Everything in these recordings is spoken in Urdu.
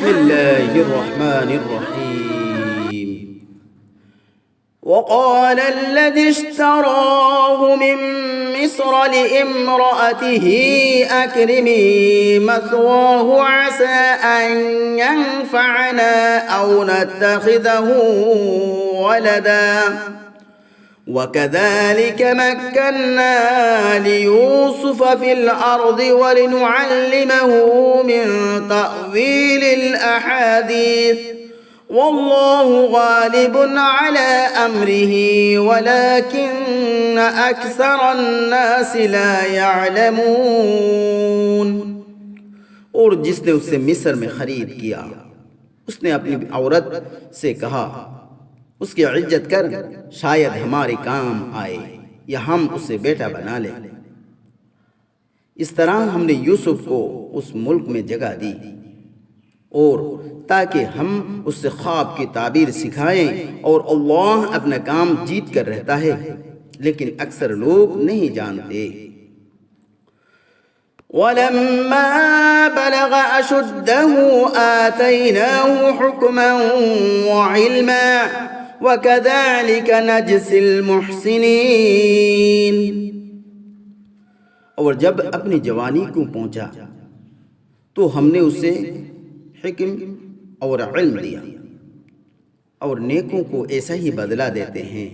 بسم الله الرحمن الرحيم. وقال الذي اشتراه من مصر لامرأته أكرمي مثواه عسى أن ينفعنا أو نتخذه ولدا وكذلك مكنا ليوسف في الأرض ولنعلمه من تأويل الأحاديث والله غالب على أمره ولكن أكثر الناس لا يعلمون. اور جس نے اس سے مصر میں خرید کیا اس نے اپنی عورت سے کہا اس کی عزت کر، شاید ہمارے کام آئے یا ہم اسے بیٹا بنا لیں. اس طرح ہم نے یوسف کو اس ملک میں جگہ دی اور تاکہ ہم اس سے خواب کی تعبیر سکھائیں، اور اللہ اپنا کام جیت کر رہتا ہے لیکن اکثر لوگ نہیں جانتے. وَلَمَّا بَلَغَ أَشُدَّهُ آتَيْنَاهُ حُكْمًا وَعِلْمًا وَكَذَلِكَ نَجْزِي الْمُحْسِنِينَ. اور جب اپنی جوانی کو پہنچا تو ہم نے اسے حکم اور علم دیا، اور نیکوں کو ایسا ہی بدلہ دیتے ہیں.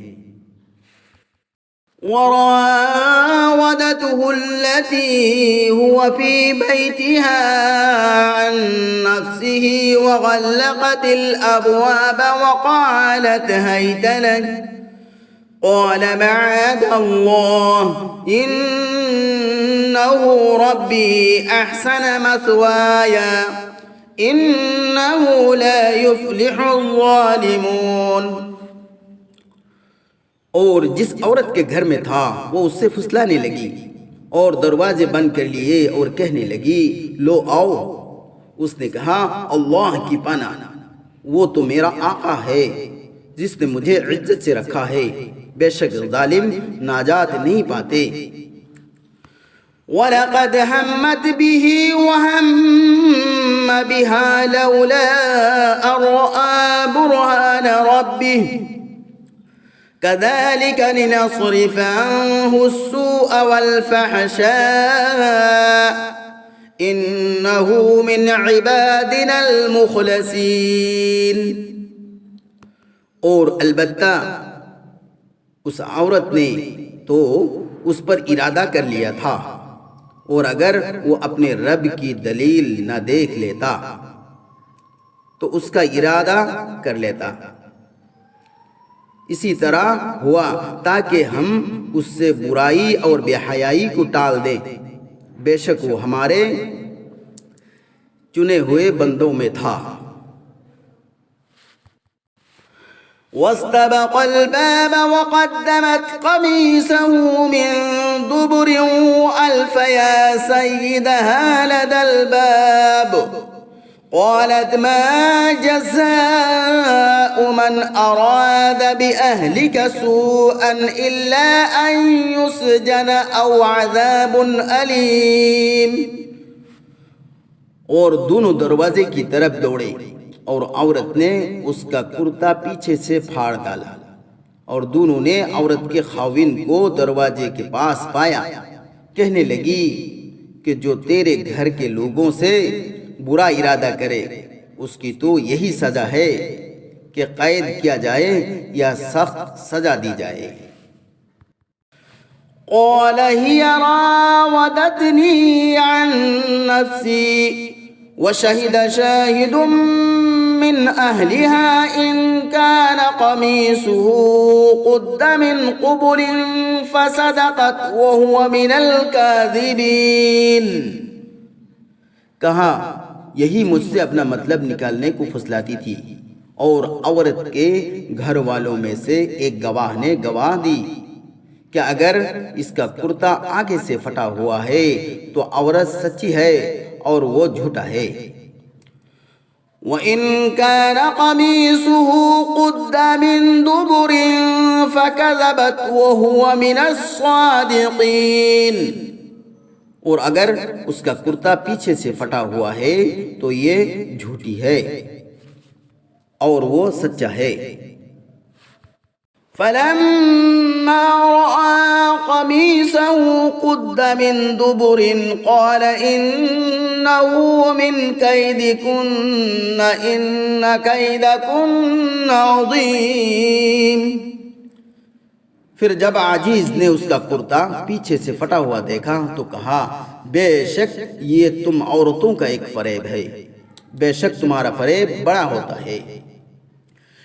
وراودته التي هو في بيتها عن نفسه وغلقت الأبواب وقالت هيت لك قال معاذ الله إنه ربي أحسن مثواي إنه لا يفلح الظالمون. اور جس عورت کے گھر میں تھا وہ اس سے پھسلانے لگی اور دروازے بند کر لیے اور کہنے لگی لو آؤ. اس نے کہا اللہ کی پناہ، وہ تو میرا آقا ہے جس نے مجھے عزت سے رکھا ہے، بے شک ظالم ناجات نہیں پاتے. وَلَقَدْ هَمَّتْ بِهِ وَهَمَّ بِهَا لَوْلَا أَن رَّأَىٰ بُرْهَانَ رَبِّهِ كذلك لنصرف عنه السوء والفحشاء إنه من عبادنا المخلصين. اور البتہ اس عورت نے تو اس پر ارادہ کر لیا تھا، اور اگر وہ اپنے رب کی دلیل نہ دیکھ لیتا تو اس کا ارادہ کر لیتا. اسی طرح ہوا تاکہ ہم اس سے برائی اور بے حیائی کو ٹال دیں، بے شک وہ ہمارے چنے ہوئے بندوں میں تھا. وَاسْتَبَقَ الْبَابَ وَقَدَّمَتْ قَمِيصَهُ مِنْ دُبُرٍ وَأَلْفَ يَا سَيِّدَهَا لَدَى الْبَابِ قالت ما جزاء من أراد بأهلك سوءا إلا أن يسجن أو عذاب أليم. اور دونوں دروازے کی طرف دوڑے اور عورت نے اس کا کرتا پیچھے سے پھاڑ ڈالا، اور دونوں نے عورت کے خاوند کو دروازے کے پاس پایا. کہنے لگی کہ جو تیرے گھر کے لوگوں سے برا ارادہ کرے اس کی تو یہی سزا ہے کہ قید کیا جائے یا سخت سزا دی جائے. قال هي راودتني عن نفسي وشهد شاهد من أهلها إن كان قميصه قد من قبل فصدقت وهو من الكاذبين. کہا یہی مجھ سے اپنا مطلب نکالنے کو پھسلاتی تھی، اور عورت کے گھر والوں میں سے ایک گواہ نے گواہ دی کہ اگر اس کا کرتا آگے سے پھٹا ہوا ہے تو عورت سچی ہے اور وہ جھوٹا ہے. وَإِن كَانَ قَمِيصُهُ قُدَّ مِن دُبُرٍ فَكَذَبَتْ وَهُوَ مِنَ الصَّادِقِينَ. اور اگر اس کا کرتا پیچھے سے پھٹا ہوا ہے تو یہ جھوٹی ہے اور وہ سچا ہے۔ فلما رأى قميصه قد من دبر قال إنه من كيدكن إن كيدكن عظيم۔ پھر جب عزیز نے اس کا کرتا پیچھے سے پھٹا ہوا دیکھا تو کہا بے شک یہ تم عورتوں کا ایک فریب ہے، بے شک تمہارا فریب بڑا ہوتا ہے۔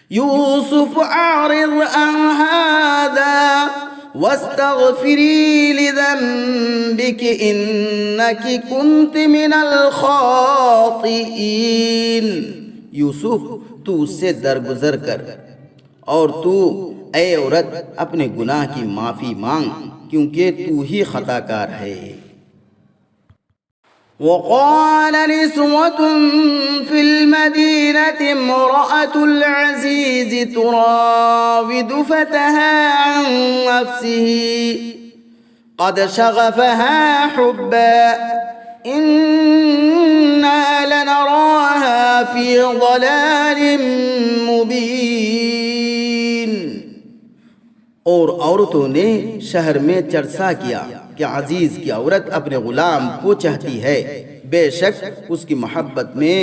یوسف اعرض عن هذا واستغفری لذنبک انک کنت من الخاطئین۔ یوسف تو اس سے درگزر کر اور تو اے عورت اپنے گناہ کی معافی مانگ کیونکہ تو ہی خطا کار ہے۔ وقال نسوة في المدينة امرأة العزيز تراود فتاها عن نفسه قد شغفها حبا إنا لنراها في ضلال مبين۔ اور عورتوں نے شہر میں چرچا کیا کہ عزیز کی عورت اپنے غلام کو چاہتی ہے، بے شک اس کی محبت میں